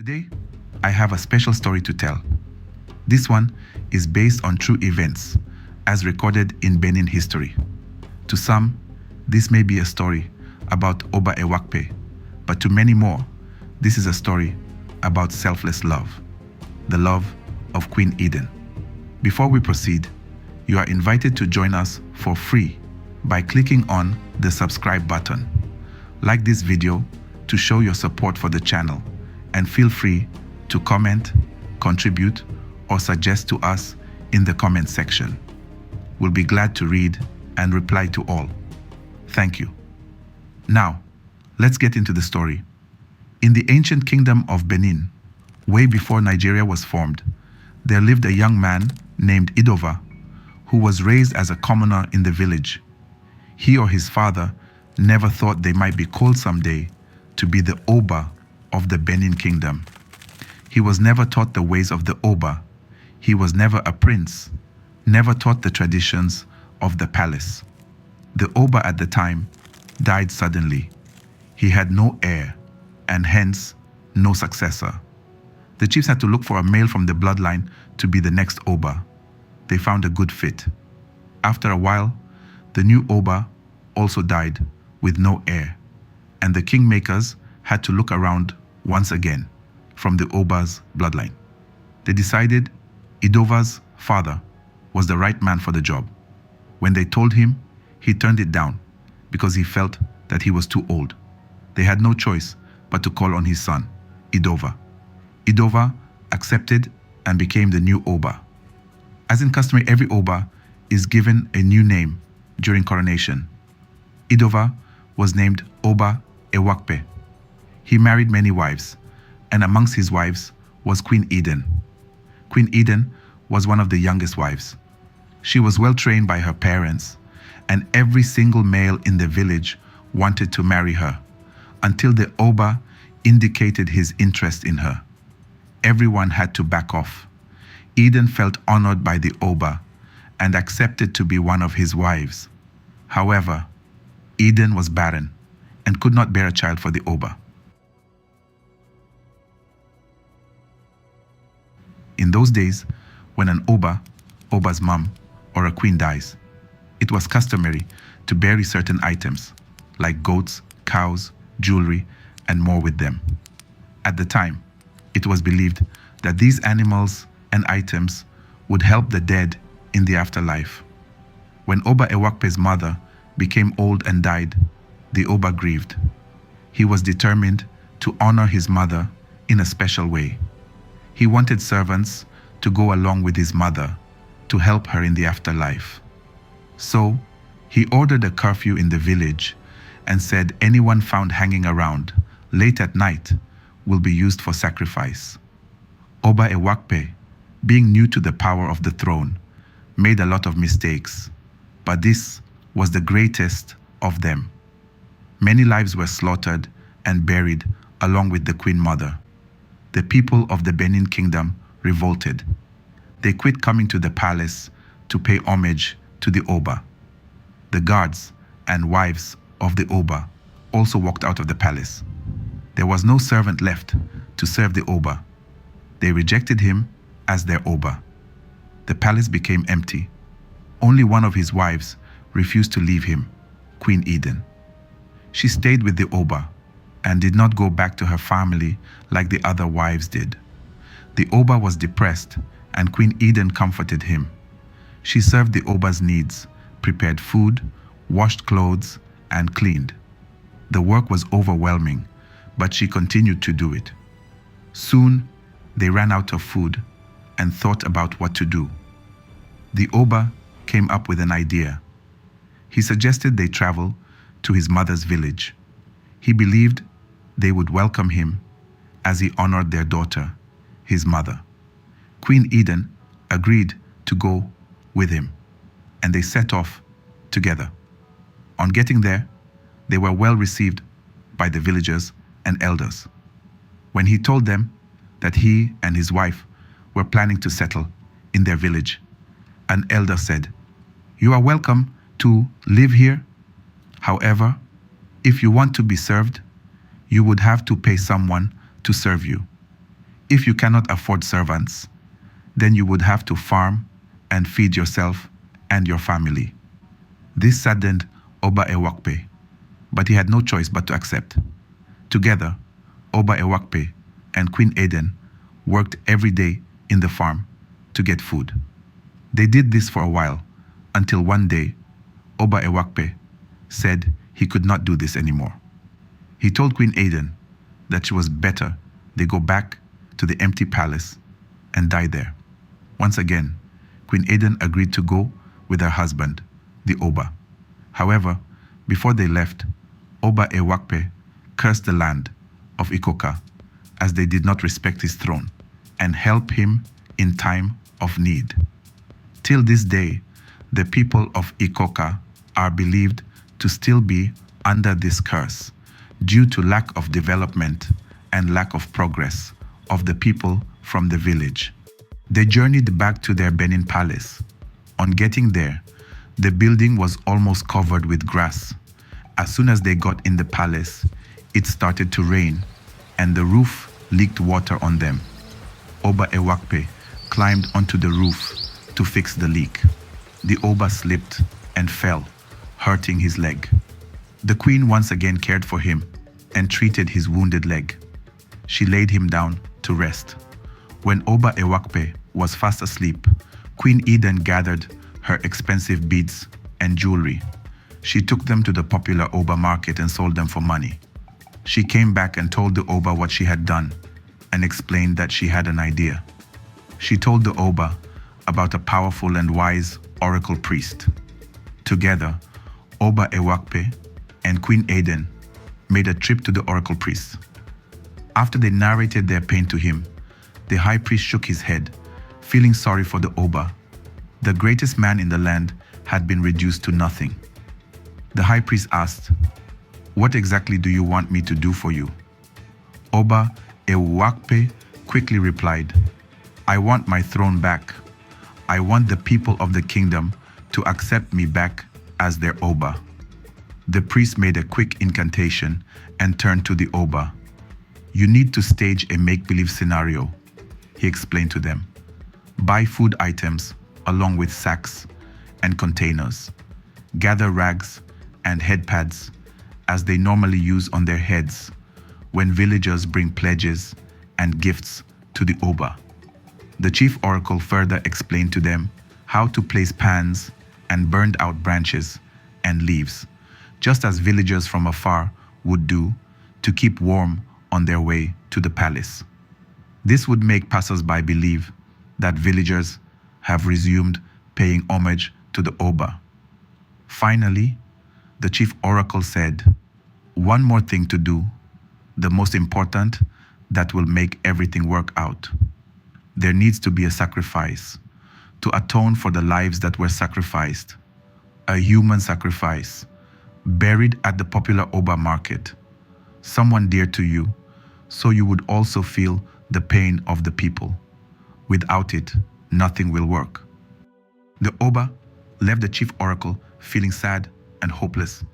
Today, I have a special story to tell. This one is based on true events, as recorded in Benin history. To some, this may be a story about Oba Ewakpe, but to many more, this is a story about selfless love, the love of Queen Eden. Before we proceed, you are invited to join us for free by clicking on the subscribe button. Like this video to show your support for the channel, and feel free to comment, contribute, or suggest to us in the comment section. We'll be glad to read and reply to all. Thank you. Now, let's get into the story. In the ancient kingdom of Benin, way before Nigeria was formed, there lived a young man named Idova, who was raised as a commoner in the village. He or his father never thought they might be called someday to be the Oba of the Benin kingdom. He was never taught the ways of the Oba. He was never a prince, never taught the traditions of the palace. The Oba at the time died suddenly. He had no heir, and hence no successor. The chiefs had to look for a male from the bloodline to be the next Oba. They found a good fit. After a while, the new Oba also died with no heir, and the kingmakers had to look around once again from the Oba's bloodline. They decided Idova's father was the right man for the job. When they told him, he turned it down because he felt that he was too old. They had no choice but to call on his son, Idova. Idova accepted and became the new Oba. As in customary, every Oba is given a new name during coronation. Idova was named Oba Ewakpe. He married many wives, and amongst his wives was Queen Eden. Queen Eden was one of the youngest wives. She was well trained by her parents, and every single male in the village wanted to marry her, until the Oba indicated his interest in her. Everyone had to back off. Eden felt honored by the Oba and accepted to be one of his wives. However, Eden was barren and could not bear a child for the Oba. In those days, when an Oba's mom, or a queen dies, it was customary to bury certain items, like goats, cows, jewelry, and more with them. At the time, it was believed that these animals and items would help the dead in the afterlife. When Oba Ewakpe's mother became old and died, the Oba grieved. He was determined to honor his mother in a special way. He wanted servants to go along with his mother to help her in the afterlife. So, he ordered a curfew in the village and said anyone found hanging around late at night will be used for sacrifice. Oba Ewakpe, being new to the power of the throne, made a lot of mistakes, but this was the greatest of them. Many lives were slaughtered and buried along with the Queen Mother. The people of the Benin Kingdom revolted. They quit coming to the palace to pay homage to the Oba. The guards and wives of the Oba also walked out of the palace. There was no servant left to serve the Oba. They rejected him as their Oba. The palace became empty. Only one of his wives refused to leave him, Queen Eden. She stayed with the Oba and did not go back to her family like the other wives did. The Oba was depressed, and Queen Eden comforted him. She served the Oba's needs, prepared food, washed clothes, and cleaned. The work was overwhelming, but she continued to do it. Soon, they ran out of food and thought about what to do. The Oba came up with an idea. He suggested they travel to his mother's village. He believed they would welcome him as he honored their daughter, his mother. Queen Eden agreed to go with him, and they set off together. On getting there, they were well received by the villagers and elders. When he told them that he and his wife were planning to settle in their village, an elder said, "You are welcome to live here. However, if you want to be served, you would have to pay someone to serve you. If you cannot afford servants, then you would have to farm and feed yourself and your family. This saddened Oba Ewakpe, but he had no choice but to accept. Together, Oba Ewakpe and Queen Eden worked every day in the farm to get food. They did this for a while, until one day, Oba Ewakpe said he could not do this anymore. He told Queen Eden that she was better they go back to the empty palace and die there. Once again, Queen Eden agreed to go with her husband, the Oba. However, before they left, Oba Ewakpe cursed the land of Ikoka as they did not respect his throne and help him in time of need. Till this day, the people of Ikoka are believed to still be under this curse due to lack of development and lack of progress of the people from the village. They journeyed back to their Benin palace. On getting there, the building was almost covered with grass. As soon as they got in the palace, it started to rain and the roof leaked water on them. Oba Ewakpe climbed onto the roof to fix the leak. The Oba slipped and fell, hurting his leg. The queen once again cared for him and treated his wounded leg. She laid him down to rest. When Oba Ewakpe was fast asleep, Queen Eden gathered her expensive beads and jewelry. She took them to the popular Oba market and sold them for money. She came back and told the Oba what she had done and explained that she had an idea. She told the Oba about a powerful and wise oracle priest. Together, Oba Ewakpe and Queen Eden made a trip to the oracle priest. After they narrated their pain to him, the high priest shook his head, feeling sorry for the Oba. The greatest man in the land had been reduced to nothing. The high priest asked, "What exactly do you want me to do for you?" Oba Ewakpe quickly replied, "I want my throne back. I want the people of the kingdom to accept me back as their Oba." The priest made a quick incantation and turned to the Oba. "You need to stage a make-believe scenario," he explained to them. "Buy food items along with sacks and containers. Gather rags and head pads as they normally use on their heads when villagers bring pledges and gifts to the Oba." The chief oracle further explained to them how to place pans and burned out branches and leaves, just as villagers from afar would do to keep warm on their way to the palace. This would make passers-by believe that villagers have resumed paying homage to the Oba. Finally, the chief oracle said, "One more thing to do, the most important that will make everything work out. There needs to be a sacrifice to atone for the lives that were sacrificed, a human sacrifice, buried at the popular Oba market, someone dear to you, so you would also feel the pain of the people. Without it, nothing will work." The Oba left the chief oracle feeling sad and hopeless